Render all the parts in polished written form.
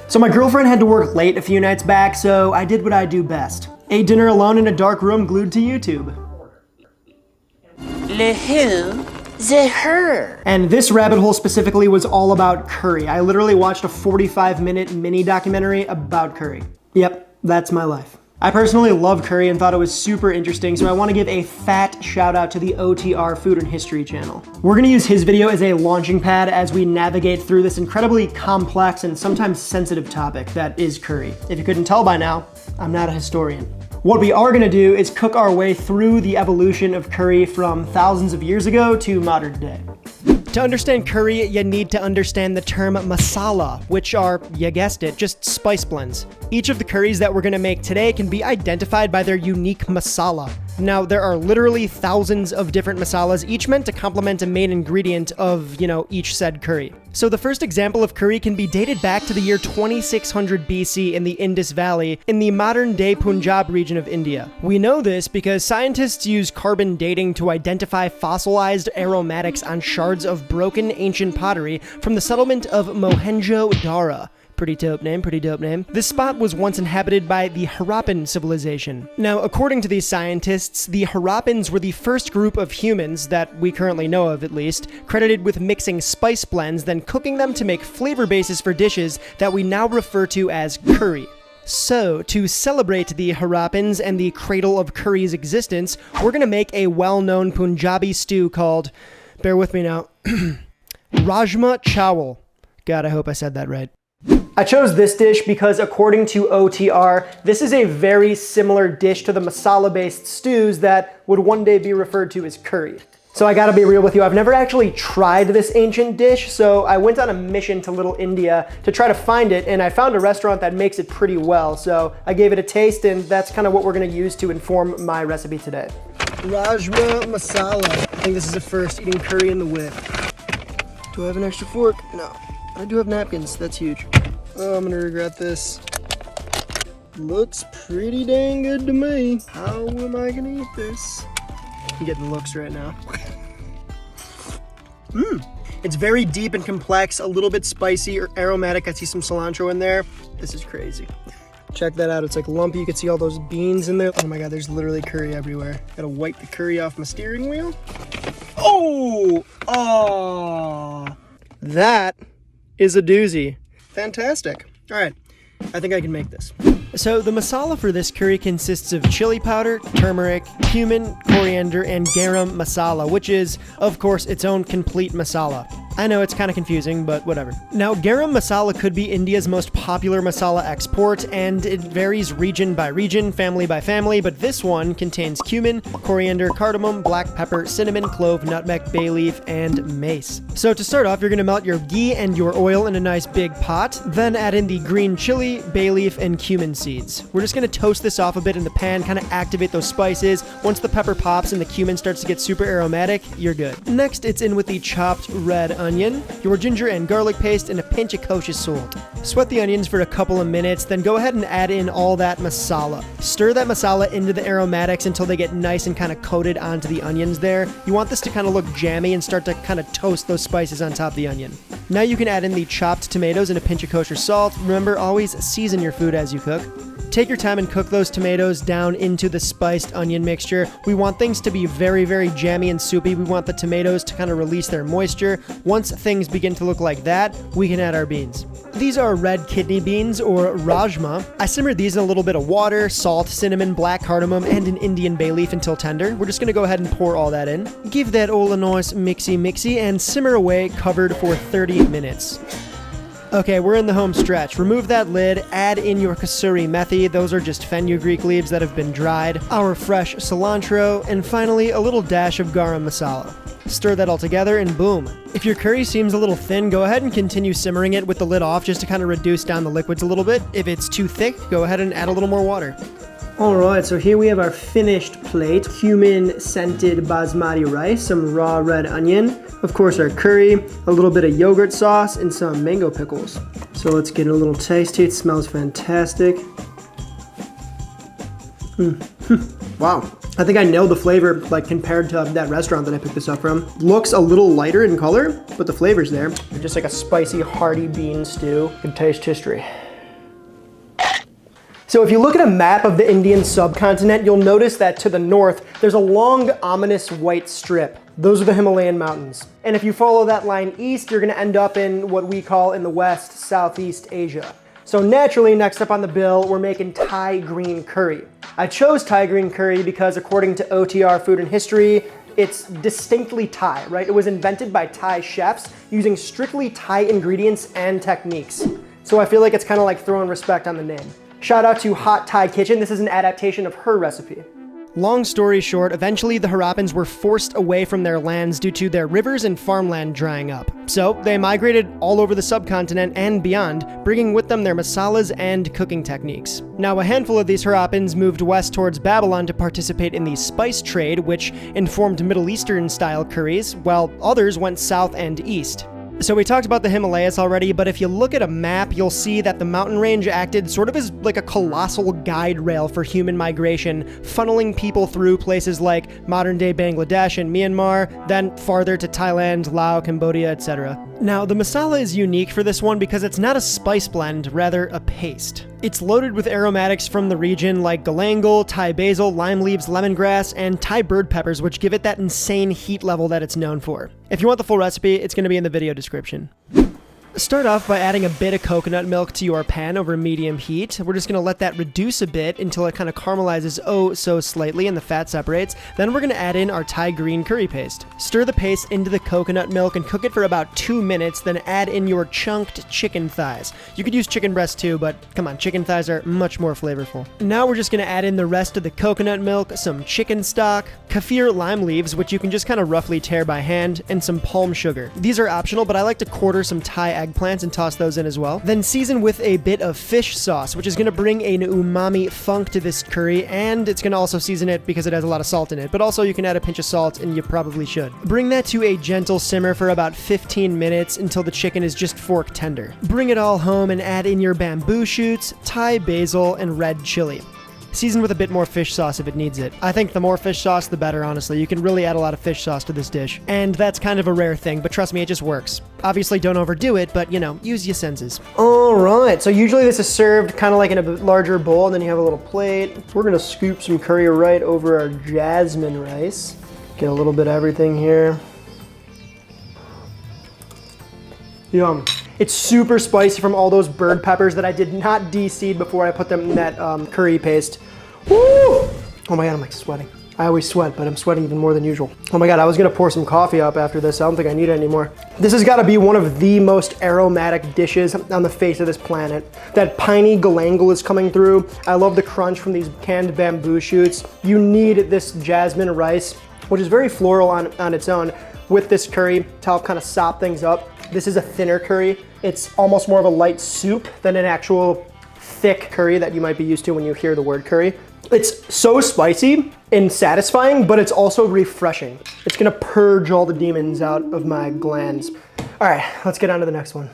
So my girlfriend had to work late a few nights back, so I did what I do best. Ate dinner alone in a dark room glued to YouTube. Le who? The her. And this rabbit hole specifically was all about curry. I literally watched a 45-minute mini documentary about curry. Yep, that's my life. I personally love curry and thought it was super interesting, so I want to give a fat shout out to the OTR Food and History channel. We're going to use his video as a launching pad as we navigate through this incredibly complex and sometimes sensitive topic that is curry. If you couldn't tell by now, I'm not a historian. What we are gonna do is cook our way through the evolution of curry from thousands of years ago to modern day. To understand curry, you need to understand the term masala, which are, you guessed it, just spice blends. Each of the curries that we're gonna make today can be identified by their unique masala. Now, there are literally thousands of different masalas, each meant to complement a main ingredient of, each said curry. So the first example of curry can be dated back to the year 2600 BC in the Indus Valley in the modern-day Punjab region of India. We know this because scientists use carbon dating to identify fossilized aromatics on shards of broken ancient pottery from the settlement of Mohenjo-Daro. Pretty dope name, pretty dope name. This spot was once inhabited by the Harappan civilization. Now, according to these scientists, the Harappans were the first group of humans, that we currently know of at least, credited with mixing spice blends, then cooking them to make flavor bases for dishes that we now refer to as curry. So, to celebrate the Harappans and the cradle of curry's existence, we're gonna make a well-known Punjabi stew called, bear with me now, Rajma Chowol. God, I hope I said that right. I chose this dish because according to OTR, this is a very similar dish to the masala-based stews that would one day be referred to as curry. So I gotta be real with you, I've never actually tried this ancient dish, so I went on a mission to Little India to try to find it, and I found a restaurant that makes it pretty well, so I gave it a taste, and that's kind of what we're gonna use to inform my recipe today. Rajma masala. I think this is the first eating curry in the Witt. Do I have an extra fork? No. I do have napkins, that's huge. Oh, I'm gonna regret this. Looks pretty dang good to me. How am I gonna eat this? I'm getting looks right now. It's very deep and complex, a little bit spicy or aromatic. I see some cilantro in there. This is crazy. Check that out, it's like lumpy. You can see all those beans in there. Oh my God, there's literally curry everywhere. Gotta wipe the curry off my steering wheel. Oh! That is a doozy. Fantastic. All right, I think I can make this. So the masala for this curry consists of chili powder, turmeric, cumin, coriander, and garam masala, which is, of course, its own complete masala. I know it's kind of confusing, but whatever. Now, garam masala could be India's most popular masala export, and it varies region by region, family by family, but this one contains cumin, coriander, cardamom, black pepper, cinnamon, clove, nutmeg, bay leaf, and mace. So to start off, you're gonna melt your ghee and your oil in a nice big pot, then add in the green chili, bay leaf, and cumin seeds. We're just gonna toast this off a bit in the pan, kind of activate those spices. Once the pepper pops and the cumin starts to get super aromatic, you're good. Next, it's in with the chopped red onion, your ginger and garlic paste, and a pinch of kosher salt. Sweat the onions for a couple of minutes, then go ahead and add in all that masala. Stir that masala into the aromatics until they get nice and kind of coated onto the onions there. You want this to kind of look jammy and start to kind of toast those spices on top of the onion. Now you can add in the chopped tomatoes and a pinch of kosher salt. Remember, always season your food as you cook. Take your time and cook those tomatoes down into the spiced onion mixture. We want things to be very, very jammy and soupy. We want the tomatoes to kind of release their moisture. Once things begin to look like that, we can add our beans. These are red kidney beans, or rajma. I simmered these in a little bit of water, salt, cinnamon, black cardamom, and an Indian bay leaf until tender. We're just gonna go ahead and pour all that in. Give that all a nice mixy and simmer away covered for 30 minutes. Okay, we're in the home stretch. Remove that lid, add in your kasuri methi, those are just fenugreek leaves that have been dried, our fresh cilantro, and finally a little dash of garam masala. Stir that all together and boom. If your curry seems a little thin, go ahead and continue simmering it with the lid off just to kind of reduce down the liquids a little bit. If it's too thick, go ahead and add a little more water. Alright, so here we have our finished plate. Cumin-scented basmati rice, some raw red onion, of course our curry, a little bit of yogurt sauce, and some mango pickles. So let's get a little taste here. It smells fantastic. Wow. I think I nailed the flavor, like compared to that restaurant that I picked this up from. Looks a little lighter in color, but the flavor's there. Just like a spicy, hearty bean stew. Good taste history. So if you look at a map of the Indian subcontinent, you'll notice that to the north, there's a long, ominous white strip. Those are the Himalayan mountains. And if you follow that line east, you're gonna end up in what we call in the west, Southeast Asia. So naturally, next up on the bill, we're making Thai green curry. I chose Thai green curry because according to OTR Food and History, it's distinctly Thai, right? It was invented by Thai chefs using strictly Thai ingredients and techniques. So I feel like it's kind of like throwing respect on the name. Shout out to Hot Thai Kitchen. This is an adaptation of her recipe. Long story short, eventually the Harappans were forced away from their lands due to their rivers and farmland drying up. So they migrated all over the subcontinent and beyond, bringing with them their masalas and cooking techniques. Now, a handful of these Harappans moved west towards Babylon to participate in the spice trade, which informed Middle Eastern-style curries, while others went south and east. So we talked about the Himalayas already, but if you look at a map, you'll see that the mountain range acted sort of as like a colossal guide rail for human migration, funneling people through places like modern-day Bangladesh and Myanmar, then farther to Thailand, Laos, Cambodia, etc. Now, the masala is unique for this one because it's not a spice blend, rather a paste. It's loaded with aromatics from the region like galangal, Thai basil, lime leaves, lemongrass, and Thai bird peppers, which give it that insane heat level that it's known for. If you want the full recipe, it's going to be in the video description. Start off by adding a bit of coconut milk to your pan over medium heat. We're just going to let that reduce a bit until it kind of caramelizes oh so slightly and the fat separates. Then we're going to add in our Thai green curry paste. Stir the paste into the coconut milk and cook it for about 2 minutes, then add in your chunked chicken thighs. You could use chicken breast too, but come on, chicken thighs are much more flavorful. Now we're just going to add in the rest of the coconut milk, some chicken stock, kaffir lime leaves, which you can just kind of roughly tear by hand, and some palm sugar. These are optional, but I like to quarter some Thai eggplants and toss those in as well. Then season with a bit of fish sauce, which is going to bring an umami funk to this curry, and it's going to also season it because it has a lot of salt in it, but also you can add a pinch of salt, and you probably should. Bring that to a gentle simmer for about 15 minutes until the chicken is just fork tender. Bring it all home and add in your bamboo shoots, Thai basil, and red chili. Season with a bit more fish sauce if it needs it. I think the more fish sauce, the better, honestly. You can really add a lot of fish sauce to this dish. And that's kind of a rare thing, but trust me, it just works. Obviously, don't overdo it, but, you know, use your senses. All right, so usually this is served kind of like in a larger bowl, and then you have a little plate. We're gonna scoop some curry right over our jasmine rice. Get a little bit of everything here. Yum. It's super spicy from all those bird peppers that I did not de-seed before I put them in that curry paste. Woo! Oh my God, I'm like sweating. I always sweat, but I'm sweating even more than usual. Oh my God, I was gonna pour some coffee up after this. I don't think I need it anymore. This has gotta be one of the most aromatic dishes on the face of this planet. That piney galangal is coming through. I love the crunch from these canned bamboo shoots. You need this jasmine rice, which is very floral on its own, with this curry to help kind of sop things up. This is a thinner curry. It's almost more of a light soup than an actual thick curry that you might be used to when you hear the word curry. It's so spicy and satisfying, but it's also refreshing. It's gonna purge all the demons out of my glands. All right, let's get on to the next one.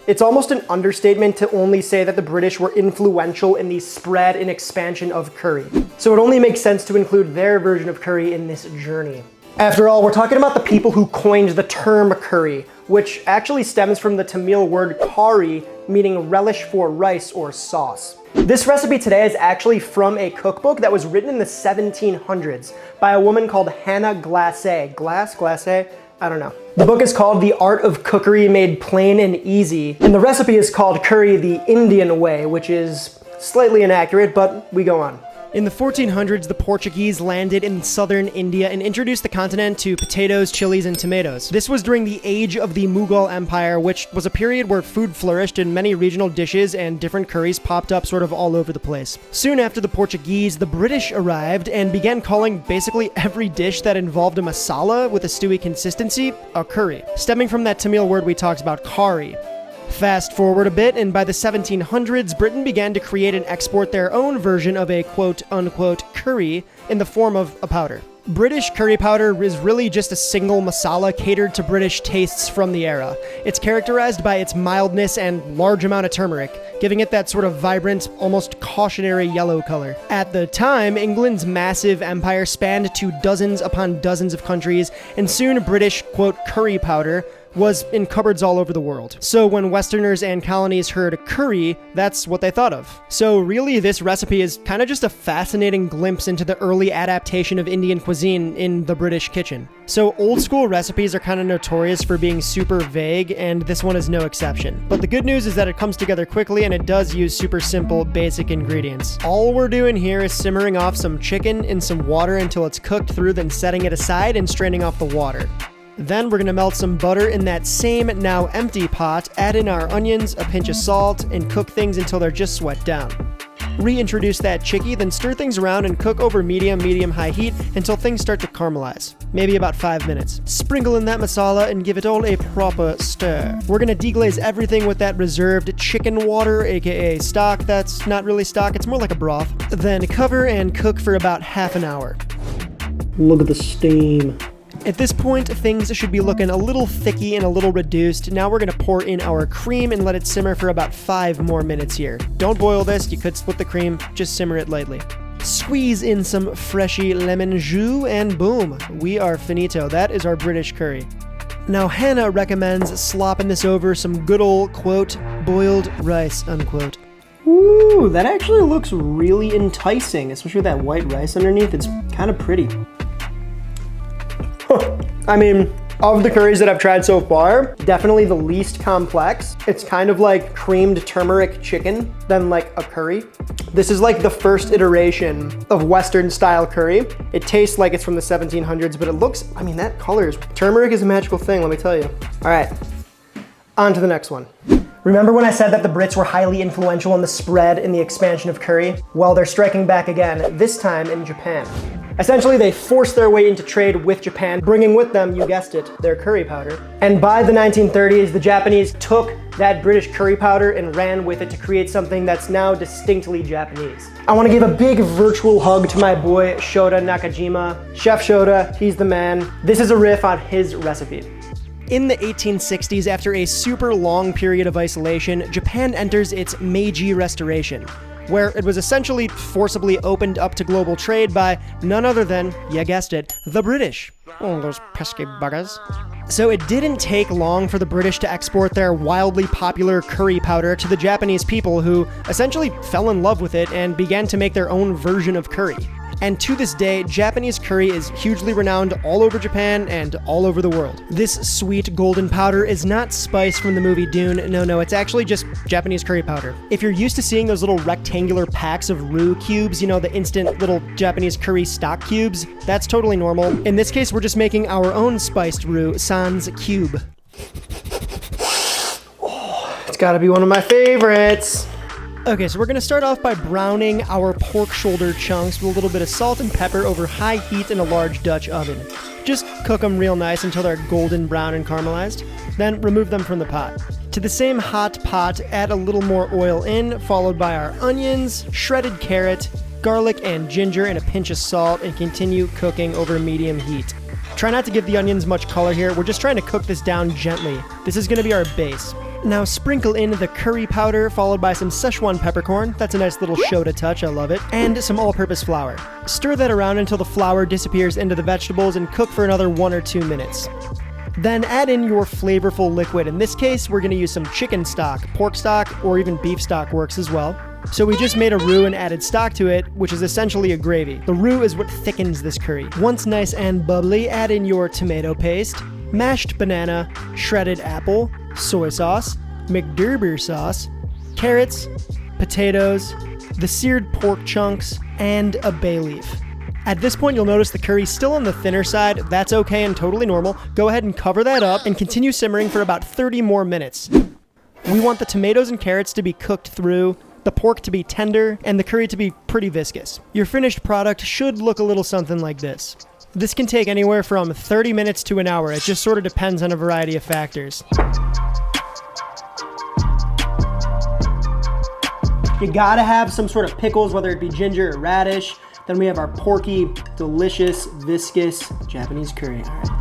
It's almost an understatement to only say that the British were influential in the spread and expansion of curry. So it only makes sense to include their version of curry in this journey. After all, we're talking about the people who coined the term curry, which actually stems from the Tamil word kari, meaning relish for rice or sauce. This recipe today is actually from a cookbook that was written in the 1700s by a woman called Hannah Glasse. Glasse? I don't know. The book is called The Art of Cookery Made Plain and Easy, and the recipe is called curry the Indian way, which is slightly inaccurate, but we go on. In the 1400s, the Portuguese landed in southern India and introduced the continent to potatoes, chilies, and tomatoes. This was during the age of the Mughal Empire, which was a period where food flourished and many regional dishes and different curries popped up sort of all over the place. Soon after the Portuguese, the British arrived and began calling basically every dish that involved a masala with a stewy consistency a curry, stemming from that Tamil word we talked about, kari. Fast forward a bit, and by the 1700s, Britain began to create and export their own version of a quote-unquote curry in the form of a powder. British curry powder is really just a single masala catered to British tastes from the era. It's characterized by its mildness and large amount of turmeric, giving it that sort of vibrant, almost cautionary yellow color. At the time, England's massive empire spanned to dozens upon dozens of countries, and soon British, quote, curry powder was in cupboards all over the world. So when Westerners and colonies heard curry, that's what they thought of. So really, this recipe is kind of just a fascinating glimpse into the early adaptation of Indian cuisine in the British kitchen. So old school recipes are kind of notorious for being super vague, and this one is no exception. But the good news is that it comes together quickly, and it does use super simple, basic ingredients. All we're doing here is simmering off some chicken in some water until it's cooked through, then setting it aside and straining off the water. Then we're gonna melt some butter in that same, now empty pot, add in our onions, a pinch of salt, and cook things until they're just sweat down. Reintroduce that chickie, then stir things around and cook over medium-high heat until things start to caramelize. Maybe about 5 minutes. Sprinkle in that masala and give it all a proper stir. We're gonna deglaze everything with that reserved chicken water, aka stock. That's not really stock, it's more like a broth. Then cover and cook for about half an hour. Look at the steam. At this point, things should be looking a little thicky and a little reduced. Now we're gonna pour in our cream and let it simmer for about 5 more minutes here. Don't boil this, you could split the cream, just simmer it lightly. Squeeze in some freshy lemon jus and boom, we are finito. That is our British curry. Now Hannah recommends slopping this over some good old, quote, boiled rice, unquote. Ooh, that actually looks really enticing, especially with that white rice underneath. It's kind of pretty. I mean, of the curries that I've tried so far, definitely the least complex. It's kind of like creamed turmeric chicken than like a curry. This is like the first iteration of Western style curry. It tastes like it's from the 1700s, but it looks, I mean, that color is, turmeric is a magical thing, let me tell you. All right, on to the next one. Remember when I said that the Brits were highly influential in the spread and the expansion of curry? Well, they're striking back again, this time in Japan. Essentially, they forced their way into trade with Japan, bringing with them, you guessed it, their curry powder. And by the 1930s, the Japanese took that British curry powder and ran with it to create something that's now distinctly Japanese. I want to give a big virtual hug to my boy Shota Nakajima. Chef Shota, he's the man. This is a riff on his recipe. In the 1860s, after a super long period of isolation, Japan enters its Meiji Restoration, where it was essentially forcibly opened up to global trade by none other than, you guessed it, the British. Oh, those pesky buggers. So it didn't take long for the British to export their wildly popular curry powder to the Japanese people, who essentially fell in love with it and began to make their own version of curry. And to this day, Japanese curry is hugely renowned all over Japan and all over the world. This sweet golden powder is not spice from the movie Dune. No, it's actually just Japanese curry powder. If you're used to seeing those little rectangular packs of roux cubes, you know, the instant little Japanese curry stock cubes, that's totally normal. In this case, we're just making our own spiced roux, sans cube. Oh, it's gotta be one of my favorites. Okay, so we're gonna start off by browning our pork shoulder chunks with a little bit of salt and pepper over high heat in a large Dutch oven. Just cook them real nice until they're golden brown and caramelized. Then remove them from the pot. To the same hot pot, add a little more oil in, followed by our onions, shredded carrot, garlic and ginger, and a pinch of salt, and continue cooking over medium heat. Try not to give the onions much color here, we're just trying to cook this down gently. This is gonna be our base. Now sprinkle in the curry powder, followed by some Szechuan peppercorn. That's a nice little Shota touch, I love it. And some all-purpose flour. Stir that around until the flour disappears into the vegetables and cook for another 1 or 2 minutes. Then add in your flavorful liquid. In this case, we're gonna use some chicken stock, pork stock, or even beef stock works as well. So we just made a roux and added stock to it, which is essentially a gravy. The roux is what thickens this curry. Once nice and bubbly, add in your tomato paste, mashed banana, shredded apple, soy sauce, McDerber sauce, carrots, potatoes, the seared pork chunks, and a bay leaf. At this point, you'll notice the curry's still on the thinner side. That's okay and totally normal. Go ahead and cover that up and continue simmering for about 30 more minutes. We want the tomatoes and carrots to be cooked through, the pork to be tender, and the curry to be pretty viscous. Your finished product should look a little something like this. This can take anywhere from 30 minutes to an hour. It just sort of depends on a variety of factors. You gotta have some sort of pickles, whether it be ginger or radish. Then we have our porky, delicious, viscous Japanese curry. All right.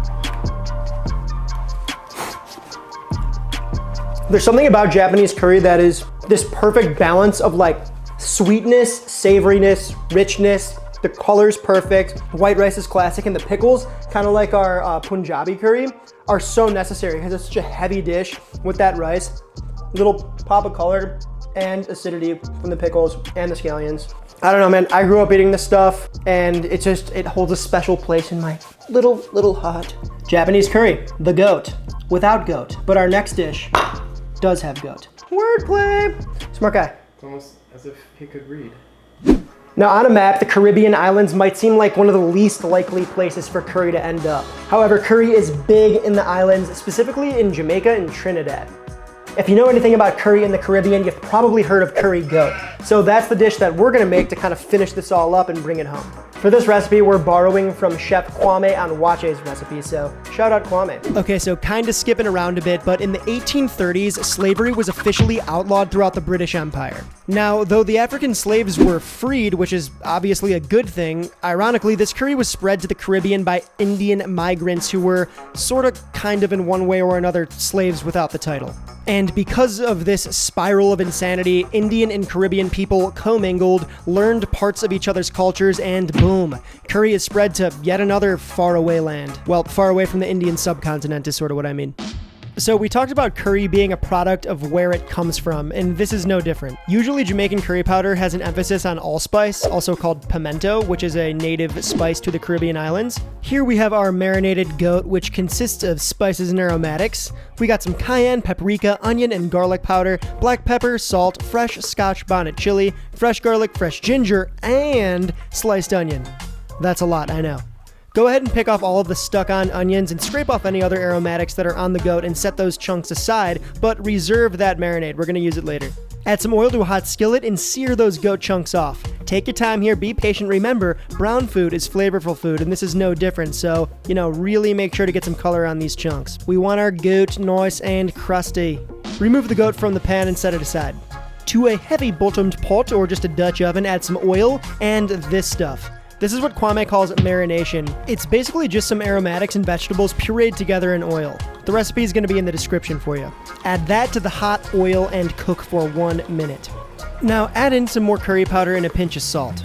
There's something about Japanese curry that is this perfect balance of like sweetness, savoriness, richness, The color's perfect. White rice is classic, and the pickles, kind of like our Punjabi curry, are so necessary because it's such a heavy dish with that rice. Little pop of color and acidity from the pickles and the scallions. I don't know, man. I grew up eating this stuff, and it holds a special place in my little heart. Japanese curry, the goat, without goat. But our next dish does have goat. Wordplay. Smart guy. It's almost as if he could read. Now on a map, the Caribbean islands might seem like one of the least likely places for curry to end up. However, curry is big in the islands, specifically in Jamaica and Trinidad. If you know anything about curry in the Caribbean, you've probably heard of curry goat. So that's the dish that we're gonna make to kind of finish this all up and bring it home. For this recipe, we're borrowing from Chef Kwame Onwache's recipe, so shout out Kwame. Okay, so kind of skipping around a bit, but in the 1830s, slavery was officially outlawed throughout the British Empire. Now, though the African slaves were freed, which is obviously a good thing, ironically, this curry was spread to the Caribbean by Indian migrants who were kind of in one way or another slaves without the title. And because of this spiral of insanity, Indian and Caribbean people commingled, learned parts of each other's cultures, and boom, curry is spread to yet another faraway land. Well, far away from the Indian subcontinent is sort of what I mean. So we talked about curry being a product of where it comes from, and this is no different. Usually Jamaican curry powder has an emphasis on allspice, also called pimento, which is a native spice to the Caribbean islands. Here we have our marinated goat, which consists of spices and aromatics. We got some cayenne, paprika, onion, and garlic powder, black pepper, salt, fresh Scotch bonnet chili, fresh garlic, fresh ginger, and sliced onion. That's a lot, I know. Go ahead and pick off all of the stuck-on onions and scrape off any other aromatics that are on the goat and set those chunks aside, but reserve that marinade. We're going to use it later. Add some oil to a hot skillet and sear those goat chunks off. Take your time here, be patient. Remember, brown food is flavorful food, and this is no different, so, really make sure to get some color on these chunks. We want our goat nice and crusty. Remove the goat from the pan and set it aside. To a heavy-bottomed pot or just a Dutch oven, add some oil and this stuff. This is what Kwame calls marination. It's basically just some aromatics and vegetables pureed together in oil. The recipe is going to be in the description for you. Add that to the hot oil and cook for 1 minute. Now add in some more curry powder and a pinch of salt.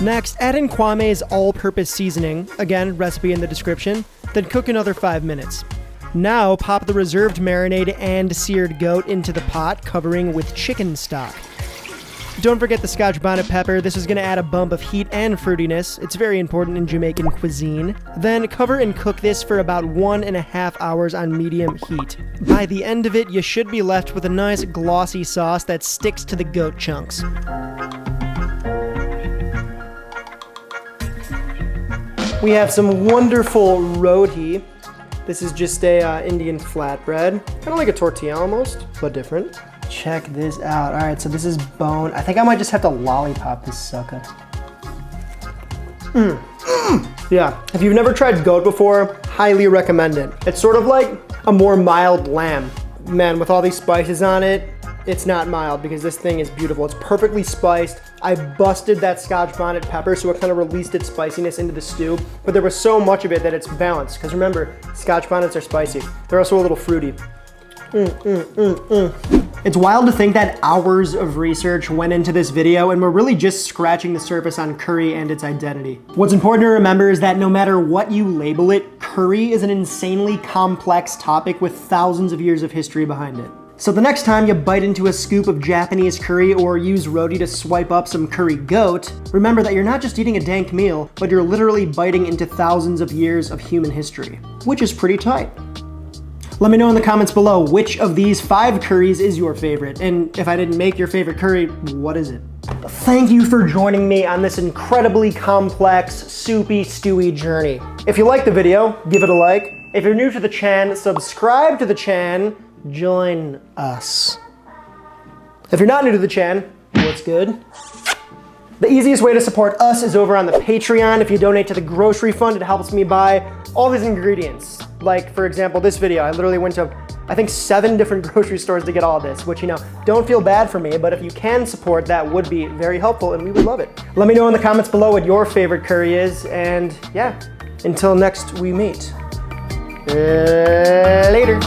Next, add in Kwame's all-purpose seasoning, again, recipe in the description, then cook another 5 minutes. Now, pop the reserved marinade and seared goat into the pot, covering with chicken stock. Don't forget the Scotch bonnet pepper. This is going to add a bump of heat and fruitiness. It's very important in Jamaican cuisine. Then cover and cook this for about 1.5 hours on medium heat. By the end of it, you should be left with a nice glossy sauce that sticks to the goat chunks. We have some wonderful roti. This is just a Indian flatbread, kind of like a tortilla almost, but different. Check this out. All right, so this is bone. I think I might just have to lollipop this sucker. Yeah, if you've never tried goat before, highly recommend it. It's sort of like a more mild lamb. Man, with all these spices on it, it's not mild because this thing is beautiful. It's perfectly spiced. I busted that Scotch bonnet pepper so it kind of released its spiciness into the stew, but there was so much of it that it's balanced. Because remember, Scotch bonnets are spicy. They're also a little fruity. It's wild to think that hours of research went into this video and we're really just scratching the surface on curry and its identity. What's important to remember is that no matter what you label it, curry is an insanely complex topic with thousands of years of history behind it. So the next time you bite into a scoop of Japanese curry or use roti to swipe up some curry goat, remember that you're not just eating a dank meal, but you're literally biting into thousands of years of human history, which is pretty tight. Let me know in the comments below which of these 5 curries is your favorite, and if I didn't make your favorite curry, what is it? Thank you for joining me on this incredibly complex, soupy, stewy journey. If you liked the video, give it a like. If you're new to the channel, subscribe to the channel. Join us. If you're not new to the channel, what's good? The easiest way to support us is over on the Patreon. If you donate to the grocery fund, it helps me buy all these ingredients. Like, for example, this video, I literally went to, I think, 7 different grocery stores to get all this, which, don't feel bad for me, but if you can support, that would be very helpful and we would love it. Let me know in the comments below what your favorite curry is, and yeah, until next we meet. Later.